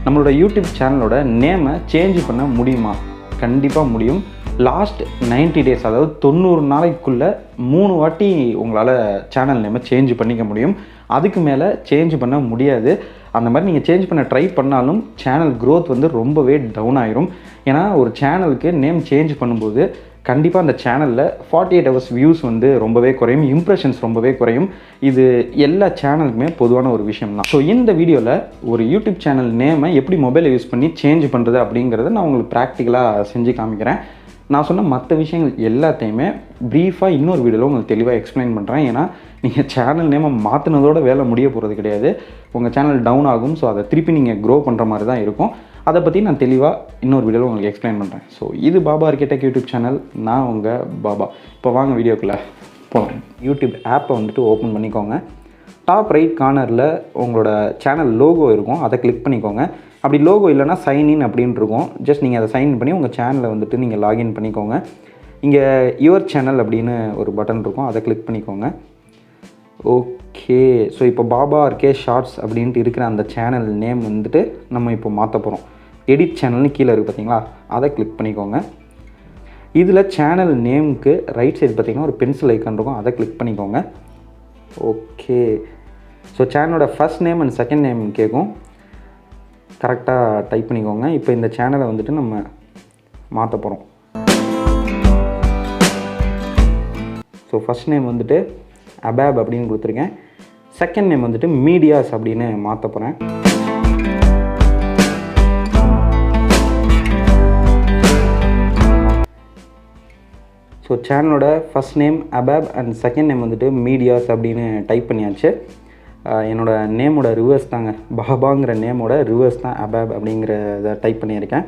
நம்மளோட யூடியூப் சேனலோட நேமை சேஞ்ச் பண்ண முடியுமா? கண்டிப்பாக முடியும். லாஸ்ட் 90 டேஸ், அதாவது 90 நாளைக்குள்ளே 3 வாட்டி உங்களால் சேனல் நேமை சேஞ்ச் பண்ணிக்க முடியும். அதுக்கு மேலே சேஞ்ச் பண்ண முடியாது. அந்த மாதிரி நீங்கள் சேஞ்ச் பண்ண ட்ரை பண்ணாலும் சேனல் க்ரோத் வந்து ரொம்பவே டவுன் ஆயிரும். ஏன்னா ஒரு சேனலுக்கு நேம் சேஞ்ச் பண்ணும்போது கண்டிப்பாக அந்த சேனலில் 48 ஹவர்ஸ் வியூஸ் வந்து ரொம்பவே குறையும், இம்ப்ரெஷன்ஸ் ரொம்பவே குறையும். இது எல்லா சேனலுக்குமே பொதுவான ஒரு விஷயம் தான். ஸோ இந்த வீடியோவில் ஒரு யூடியூப் சேனல் நேமை எப்படி மொபைலை யூஸ் பண்ணி சேஞ்ச் பண்ணுறது அப்படிங்கிறத நான் உங்களுக்கு ப்ராக்டிக்கலாக செஞ்சு காமிக்கிறேன். நான் சொன்ன மற்ற விஷயங்கள் எல்லாத்தையுமே ப்ரீஃபாக இன்னொரு வீடியோவில் உங்களுக்கு தெளிவாக எக்ஸ்பிளைன் பண்ணுறேன். ஏன்னா நீங்கள் சேனல் நேமை மாற்றினதோட வேலை முடிய போகிறது கிடையாது. உங்கள் சேனல் டவுன் ஆகும். ஸோ அதை திருப்பி நீங்கள் க்ரோ பண்ணுற மாதிரி தான் இருக்கும். அதை பற்றி நான் தெளிவாக இன்னொரு வீடியோவில் உங்களுக்கு எக்ஸ்பிளைன் பண்ணுறேன். ஸோ இது பாபார்க் டெக் யூடியூப் சேனல். நான் உங்கள் பாபா. இப்போ வாங்க வீடியோக்குள்ளே போகிறேன். யூடியூப் ஆப்பை வந்துட்டு ஓப்பன் பண்ணிக்கோங்க. டாப் ரைட் கார்னரில் உங்களோட சேனல் லோகோ இருக்கும், அதை கிளிக் பண்ணிக்கோங்க. அப்படி லோகோ இல்லைனா சைன்இன் அப்படின்னு இருக்கும். ஜஸ்ட் நீங்கள் அதை சைன் பண்ணி உங்கள் சேனலை வந்துட்டு நீங்கள் லாகின் பண்ணிக்கோங்க. இங்கே யுவர் சேனல் அப்படின்னு ஒரு பட்டன் இருக்கும், அதை கிளிக் பண்ணிக்கோங்க. ஓகே, ஸோ இப்போ பாபார்க் ஷார்ட்ஸ் அப்படின்ட்டு இருக்கிற அந்த சேனல் நேம் வந்துட்டு நம்ம இப்போ மாற்ற போகிறோம். எடிட் சேனல்னு கீழே இருக்குது பார்த்தீங்களா, அதை கிளிக் பண்ணிக்கோங்க. இதில் சேனல் நேமுக்கு ரைட் சைடு பார்த்திங்கன்னா ஒரு பென்சில் ஐக்கான் இருக்கும், அதை கிளிக் பண்ணிக்கோங்க. ஓகே, ஸோ சேனலோட first name and second name கேட்கும், கரெக்டாக டைப் பண்ணிக்கோங்க. இப்போ இந்த சேனலை வந்துட்டு நம்ம மாற்ற போகிறோம். ஸோ ஃபர்ஸ்ட் நேம் வந்துட்டு அபாப் அப்படின்னு கொடுத்துருக்கேன். செகண்ட் நேம் வந்துட்டு மீடியாஸ் அப்படின்னு மாற்ற போகிறேன். ஸோ சேனலோட ஃபர்ஸ்ட் நேம் அபாப் அண்ட் செகண்ட் நேம் வந்துட்டு மீடியாஸ் அப்படின்னு டைப் பண்ணியாச்சு. என்னோட நேமோட ரிவர்ஸ் தாங்க, பாபாங்கிற நேமோட ரிவர்ஸ் தான் அபாப் அப்படிங்கிறத டைப் பண்ணியிருக்கேன்.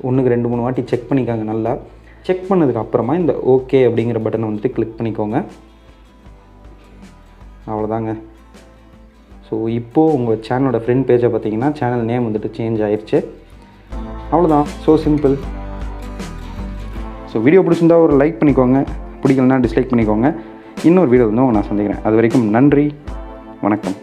1க்கு 2-3 வாட்டி செக் பண்ணிக்காங்க. நல்லா செக் பண்ணதுக்கு அப்புறமா இந்த ஓகே அப்படிங்கிற பட்டனை வந்துட்டு கிளிக் பண்ணிக்கோங்க. அவ்வளோதாங்க. ஸோ இப்போது உங்கள் சேனலோட ஃப்ரெண்ட் பேஜை பார்த்தீங்கன்னா சேனல் நேம் வந்துட்டு சேஞ்ச் ஆயிடுச்சு. அவ்வளோதான், ஸோ சிம்பிள். ஸோ வீடியோ பிடிச்சிருந்தா ஒரு லைக் பண்ணிக்கோங்க, பிடிக்கலனா டிஸ்லைக் பண்ணிக்கோங்க. இன்னொரு வீடியோ வந்து நான் சந்திக்கிறேன். அது வரைக்கும் நன்றி, வணக்கம்.